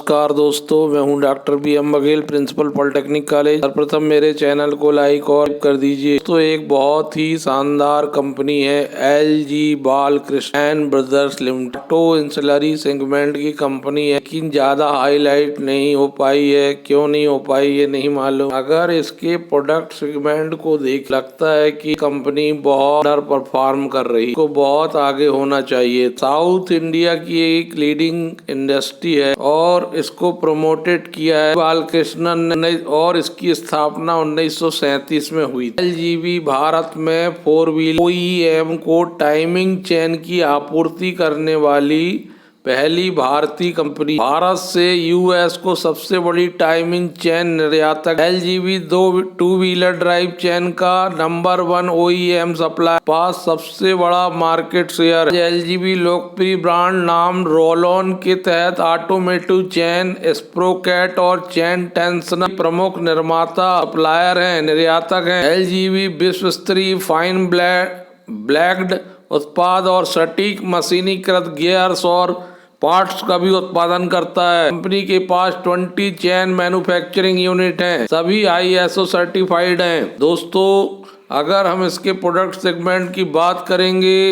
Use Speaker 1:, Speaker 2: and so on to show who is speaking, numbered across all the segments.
Speaker 1: नमस्कार दोस्तों, मैं हूं doctor B M. Baghel, principal polytechnic college. सर्वप्रथम मेरे चैनल को लाइक और कर दीजिए। तो एक बहुत ही शानदार कंपनी है LG. Balkrishna and brothers limited. Auto ancillary segment की कंपनी है, लेकिन ज्यादा हाईलाइट नहीं हो पाई है। क्यों नहीं हो पाई ये नहीं मालूम। अगर इसके प्रोडक्ट सेगमेंट को देख लगता है कि कंपनी बहुत अंडर परफॉर्म कर रही है, को बहुत आगे होना चाहिए। साउथ इंडिया की एक लीडिंग इंडस्ट्री है और इसको प्रमोटेड किया है बालकृष्णन ने, और इसकी स्थापना 1937 में हुई। एलजीबी भारत में 4 व्हीलर OEM को टाइमिंग चेन की आपूर्ति करने वाली पहली भारतीय कंपनी। भारत से यूएस को सबसे बड़ी टाइमिंग चेन निर्यातक। एलजीबी 2 व्हीलर ड्राइव चेन का नंबर 1 OEM सप्लाई, पास सबसे बड़ा मार्केट शेयर। एलजीबी लोकप्रिय ब्रांड नाम रोलॉन के तहत ऑटोमेटिव चेन, स्प्रोकेट और चेन टेंशनर प्रमुख निर्माता सप्लायर हैं, निर्यातक हैं। एलजीबी विश्व स्तरीय फाइन ब्लैक्ड उत्पाद और सटीक मशीनीकृत गियर्स और पार्ट्स का भी उत्पादन करता है। कंपनी के पास 20 चेन मैन्युफैक्चरिंग यूनिट हैं, सभी ISO सर्टिफाइड हैं। दोस्तों, अगर हम इसके प्रोडक्ट सेगमेंट की बात करेंगे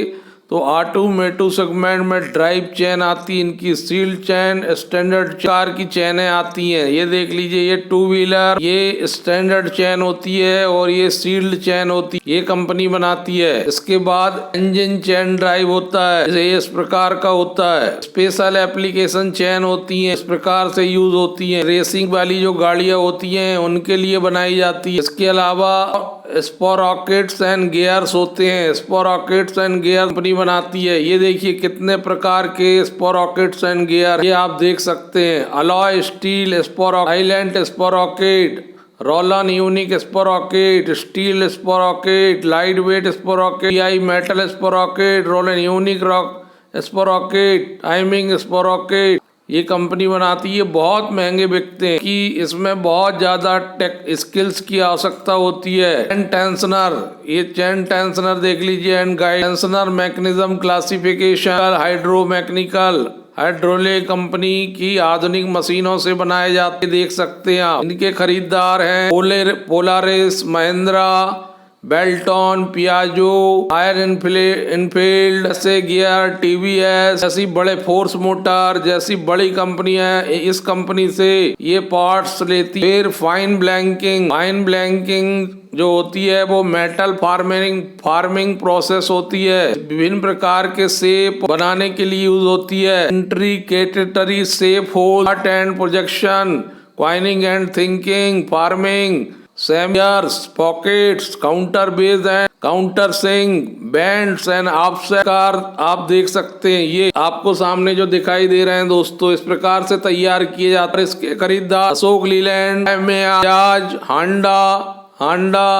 Speaker 1: तो ऑटोमेटिव सेगमेंट में ड्राइव चेन आती है, इनकी सील्ड चेन, स्टैंडर्ड कार की चेनें आती हैं। ये देख लीजिए, ये 2 व्हीलर ये स्टैंडर्ड चेन होती है और ये सील्ड चेन होती है, ये कंपनी बनाती है। इसके बाद इंजन चेन ड्राइव होता है, इस प्रकार का होता है। स्पेशल एप्लीकेशन चेन होती है, इस प्रकार से यूज होती है। रेसिंग वाली जो गाड़ियां होती हैं उनके लिए बनाई जाती है। इसके अलावा स्प्रोकेट्स एंड गियर्स होते हैं, स्प्रोकेट्स एंड गियर कंपनी बनाती है। ये देखिए कितने प्रकार के स्प्रोकेट्स एंड गियर, ये आप देख सकते हैं। Alloy steel sprocket, island sprocket, roller unique sprocket, steel sprocket, light weight sprocket, PI metal sprocket, roller unique rock sprocket, timing sprocket, ये कंपनी बनाती है। बहुत महंगे बिकते हैं कि इसमें बहुत ज्यादा टेक स्किल्स की आवश्यकता होती है। चेन टेंशनर, ये चेन टेंशनर देख लीजिए, and guide tensioner mechanism classification, hydromechanical hydraulic company की आधुनिक मशीनों से बनाए जाते देख सकते हैं आप। इनके खरीदार हैं पोलारिस, महिंद्रा, बेल्टॉन, पियाजो, आयर इनफील्ड, जैसे गियर, TVS जैसी बड़े, फोर्स मोटर जैसी बड़ी कंपनियां इस कंपनी से ये पार्ट्स लेती है। फिर फाइन ब्लैंकिंग जो होती है वो मेटल फार्मिंग प्रोसेस होती है, विभिन्न प्रकार के शेप बनाने के लिए यूज होती है। Intricately shape hole, cut and projection, coining and thinking, forming, seamers, pockets, counter base and counter sink, bends and offset car आप देख सकते हैं। ये आपको सामने जो दिखाई दे रहे हैं दोस्तों, इस प्रकार से तैयार किए जाते हैं। इसके खरीदार Ashok Leyland, Bajaj, Honda,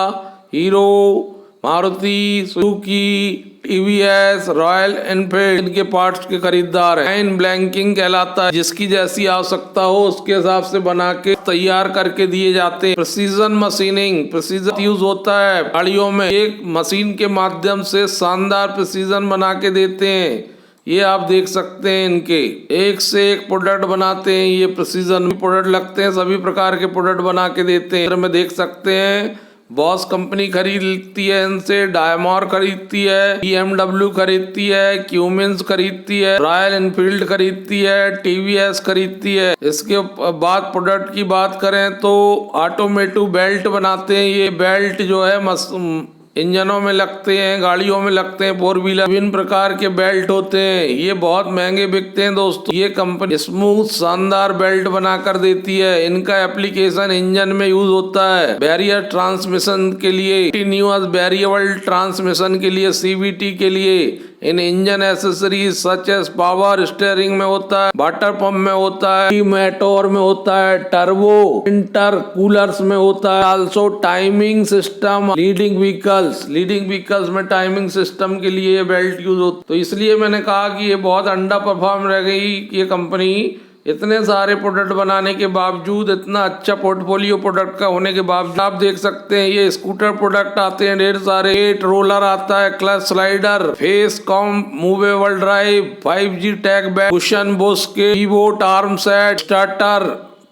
Speaker 1: Hero, Maruti Suzuki, TVS, Royal Enfield, इनके पार्ट्स के खरीदार हैं। फाइन ब्लैंकिंग कहलाता है, जिसकी जैसी आवश्यकता हो उसके हिसाब से बना के तैयार करके दिए जाते हैं। प्रिसीजन मशीनिंग, प्रिसीजन यूज होता है गाड़ियों में, एक मशीन के माध्यम से शानदार प्रिसीजन बना के देते हैं। ये आप देख सकते हैं, इनके एक से एक प्रोडक्ट बनाते हैं। ये प्रिसीजन प्रोडक्ट लगते हैं, सभी प्रकार के प्रोडक्ट बना के देते हैं। में देख सकते हैं बॉस कंपनी खरीदती है इनसे, डायमॉर खरीदती है, BMW खरीदती है, क्यूमिंस खरीदती है, रॉयल एनफील्ड खरीदती है, TVS खरीदती है। इसके बाद प्रोडक्ट की बात करें तो ऑटोमेटिव बेल्ट बनाते हैं। ये बेल्ट जो है इंजनों में लगते हैं, गाड़ियों में लगते हैं, 4 व्हीलर, विभिन्न प्रकार के बेल्ट होते हैं। ये बहुत महंगे बिकते हैं दोस्तों। ये कंपनी स्मूथ शानदार बेल्ट बनाकर देती है। इनका एप्लीकेशन इंजन में यूज होता है, बैरियर ट्रांसमिशन के लिए, कंटिन्यूअस वेरिएबल ट्रांसमिशन के लिए, CVT के लिए। In engine accessories such as power steering में होता है, वाटर पंप में होता है, मोटर में होता है, टर्बो इंटरकूलर्स में होता है, also timing system, leading vehicles में टाइमिंग सिस्टम के लिए ये बेल्ट यूज होता है। तो इसलिए मैंने कहा कि ये बहुत अंडर परफॉर्म रह गई ये कंपनी, इतने सारे प्रोडक्ट बनाने के बावजूद, इतना अच्छा पोर्टफोलियो प्रोडक्ट का होने के बावजूद आप देख सकते हैं ये स्कूटर प्रोडक्ट आते हैं ढेर सारे। वेट रोलर आता है, clutch slider, face cam, movable drive, 5G tag bag, cushion bush के, keyboard, arm set, starter,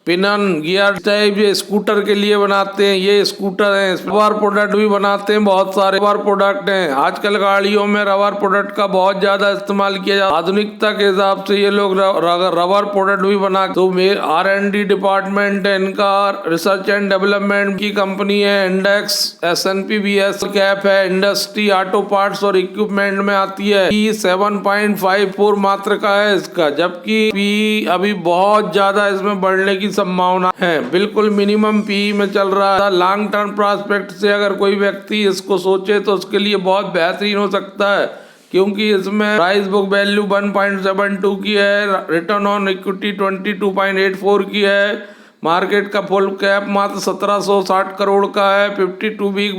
Speaker 1: pinion, gear type ये स्कूटर के लिए बनाते हैं। ये स्कूटर है। रबर प्रोडक्ट भी बनाते हैं, बहुत सारे रबर प्रोडक्ट हैं। आजकल गाड़ियों में रबर प्रोडक्ट का बहुत ज्यादा इस्तेमाल किया जाता है। आधुनिकता के हिसाब से ये लोग रबर प्रोडक्ट भी बना। तो R&D डिपार्टमेंट है इनका, रिसर्च एंड डेवलपमेंट की कंपनी है। इंडेक्स S&P BS कैप है। इंडस्ट्री ऑटो पार्ट्स और इक्विपमेंट में आती है। 7.54 मात्र का है इसका, जबकि पी अभी बहुत ज्यादा इसमें बढ़ने की संभावना है। बिल्कुल मिनिमम पी में चल रहा है। लॉन्ग टर्म प्रोस्पेक्ट से अगर कोई व्यक्ति इसको सोचे तो उसके लिए बहुत बेहतरीन हो सकता है, क्योंकि इसमें प्राइस बुक वैल्यू 1.72 की है, रिटर्न ऑन इक्विटी 22.84 की है, मार्केट का फुल कैप मात्र 1760 करोड़ का है, 52 वीक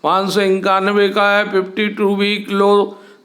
Speaker 1: 591 का है, 52 वीक लो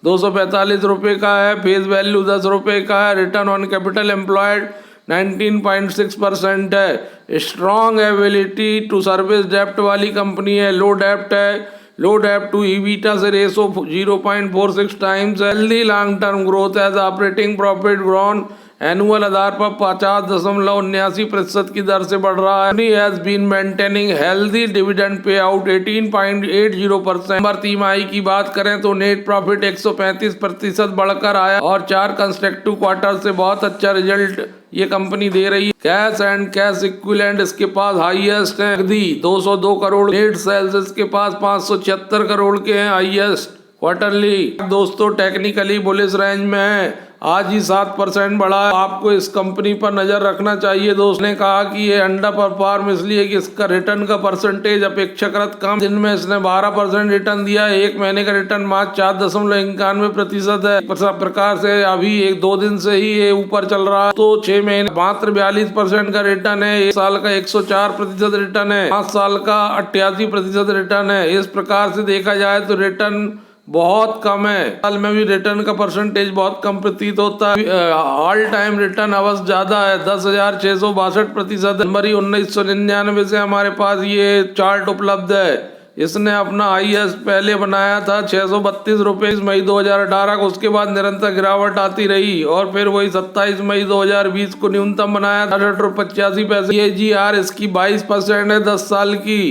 Speaker 1: 245 रुपए का है, फेस वैल्यू 10 रुपए का है, रिटर्न ऑन कैपिटल एम्प्लॉयड 19.6% है। स्ट्रॉन्ग एबिलिटी टू सर्विस डेप्ट वाली कंपनी है। लो डेप्ट है, लो डेप्ट टू ईबिटा से ratio 0.46 times. Healthy long term growth as operating profit grown annual आधार पर 50.79% की दर से बढ़ रहा है। Has been maintaining healthy dividend pay out 18.80%। Number तिमाही की बात करें तो नेट प्रॉफिट 135% बढ़कर आया और 4 कंस्ट्रक्टिव क्वार्टर से बहुत अच्छा रिजल्ट ये कंपनी दे रही है। कैश एंड कैश इक्विवेलेंट इसके पास हाईएस्ट है, 202 करोड़। नेट सेल्स इसके पास 576 करोड़ के हैं, हाईएस्ट क्वार्टरली। दोस्तों टेक्निकली बुलिश रेंज में है, आज ही 7% बढ़ा है। आपको इस कंपनी पर नजर रखना चाहिए। दोस्त ने कहा कि ये अंडर परफॉर्म इसलिए कि इसका रिटर्न का परसेंटेज अपेक्षाकृत कम। दिन में इसने 12% रिटर्न दिया है। एक महीने का रिटर्न मात्र 4.91% है। इस प्रकार से अभी 1-2 दिन से ही ये ऊपर चल रहा है। तो 6 महीने मात्र 42% का रिटर्न है। 1 साल का 104% रिटर्न है। 5 साल का 88% रिटर्न है। इस प्रकार से देखा जाए तो रिटर्न बहुत कम है। साल में भी रिटर्न का परसेंटेज बहुत कम प्रतीत होता है। ऑल टाइम रिटर्न अवश्य ज्यादा है, 10,662%। जनवरी 1999 से हमारे पास ये चार्ट उपलब्ध है। इसने अपना हाईएस्ट पहले बनाया था 632 रुपये मई 2018 को। उसके बाद निरंतर गिरावट आती रही और फिर वही 27 मई 2020 को न्यूनतम बनाया 68.85। CAGR इसकी 22% है 10 साल की।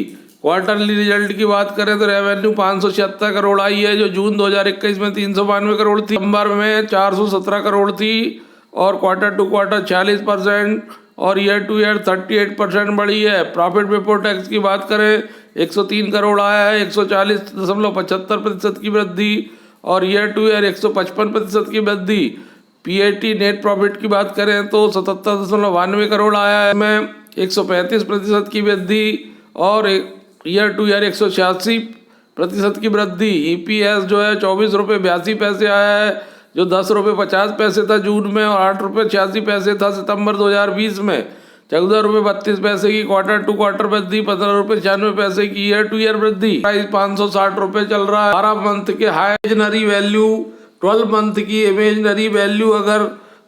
Speaker 1: क्वार्टरली रिजल्ट की बात करें तो रेवेन्यू 576 करोड़ आई है, जो जून 2021 में 392 करोड़ थी, दिसंबर में 417 करोड़ थी और क्वार्टर टू क्वार्टर 46% और ईयर टू ईयर 38% बढ़ी है। प्रॉफिट बिफोर टैक्स की बात करें 103 करोड़ आया है, 140.75% की वृद्धि और ईयर टू ईयर 155% की वृद्धि। PAT नेट प्रॉफिट की बात करें तो 77.92 करोड़ आया है, में 135% की वृद्धि और ईयर टू ईयर 186% की वृद्धि। EPS जो है 24 रुपये 82 पैसे आया है, जो 10 रुपये 50 पैसे था जून में और 8 रुपये 86 पैसे था सितंबर 2020 में। 14 रुपये 32 पैसे की क्वार्टर टू क्वार्टर वृद्धि, 15 रुपये 96 पैसे की ईयर टू ईयर वृद्धि। प्राइस 560 रुपये चल रहा है। 12 मंथ के हाई इमेजिनरी वैल्यू, 12 मंथ की इमेजिनरी वैल्यू अगर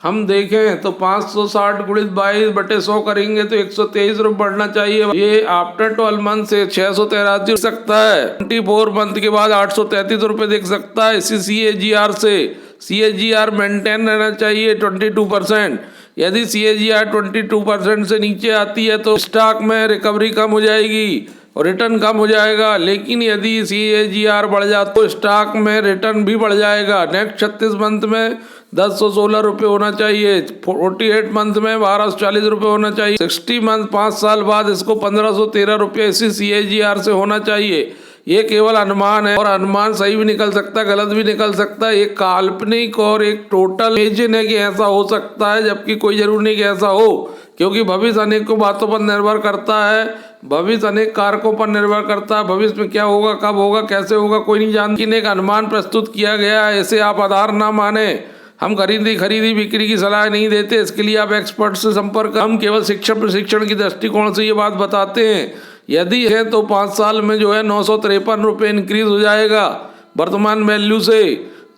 Speaker 1: हम देखें तो 560 गुणित 22/100 करेंगे तो 123 रुपये बढ़ना चाहिए। ये आफ्टर 12 मंथ से 683 दिख सकता है। 24 मंथ के बाद 833 रुपये दिख सकता है। इसी CAGR से CAGR मेंटेन रहना चाहिए 22%। यदि CAGR 22% से नीचे आती है तो स्टॉक में रिकवरी कम हो जाएगी और रिटर्न कम हो जाएगा। लेकिन यदि CAGR बढ़ जाए तो स्टॉक में रिटर्न भी बढ़ जाएगा। नेक्स्ट 36 मंथ में 1016 रुपये होना चाहिए, 48 मंथ में 1240 रुपये होना चाहिए, 60 मंथ 5 साल बाद इसको 1513 रुपये इसी CAGR से होना चाहिए। ये केवल अनुमान है और अनुमान सही भी निकल सकता है, गलत भी निकल सकता है। एक काल्पनिक और एक टोटल इमेजिन है कि ऐसा हो सकता है, जबकि कोई जरूरी नहीं कि ऐसा हो, क्योंकि भविष्य अनेक बातों पर निर्भर करता है। भविष्य अनेक कारकों पर निर्भर करता है। भविष्य में क्या होगा, कब होगा, कैसे होगा, कोई नहीं जानता। लेकिन एक अनुमान प्रस्तुत किया गया है, इसे आप आधार ना माने। हम खरीदी बिक्री की सलाह नहीं देते, इसके लिए आप एक्सपर्ट से संपर्क। हम केवल शिक्षण प्रशिक्षण की दृष्टिकोण से ये बात बताते हैं। यदि है तो 5 साल में जो है 953 रुपये इंक्रीज हो जाएगा वर्तमान वैल्यू से।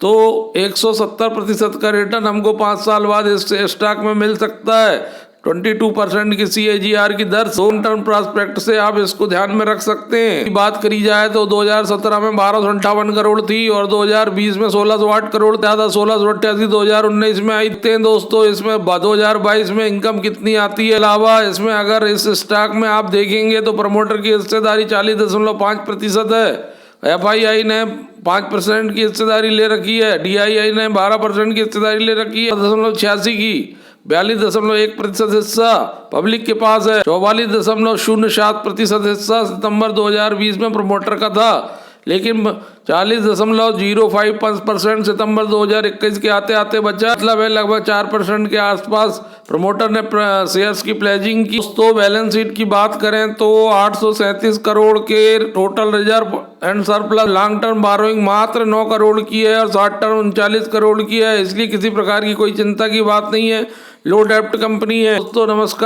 Speaker 1: तो 170% का रिटर्न हमको 5 साल बाद इस स्टॉक में मिल सकता है। 22% की CAGR की दर लॉन्ग टर्म प्रोस्पेक्ट से आप इसको ध्यान में रख सकते हैं। बात करी जाए तो 2017 में 1258 करोड़ थी और 2020 में 1608 करोड़, ज्यादा 1688 2019 में आई थे दोस्तों। इसमें 2022 में इनकम कितनी आती है अलावा इसमें अगर इस स्टॉक में आप देखेंगे तो प्रमोटर की हिस्सेदारी 40.5% है। FII ने 5% की हिस्सेदारी ले रखी है। DII ने 12% की हिस्सेदारी ले रखी है। 86 की 42.1% हिस्सा पब्लिक के पास है। 44.07% हिस्सा सितंबर 2020 में प्रमोटर का था, लेकिन 40.05% सितंबर 2021 के आते आते बचा, मतलब है लगभग 4% के आसपास प्रमोटर ने शेयर्स की प्लेजिंग की। तो बैलेंस शीट की बात करें तो 837 करोड़ के total reserve and surplus, long term burrowing मात्र 9 करोड़ की है और शॉर्ट टर्म 39 करोड़ की है, इसलिए किसी प्रकार की कोई चिंता की बात नहीं है। लो डेप्ट कंपनी है दोस्तों। नमस्कार।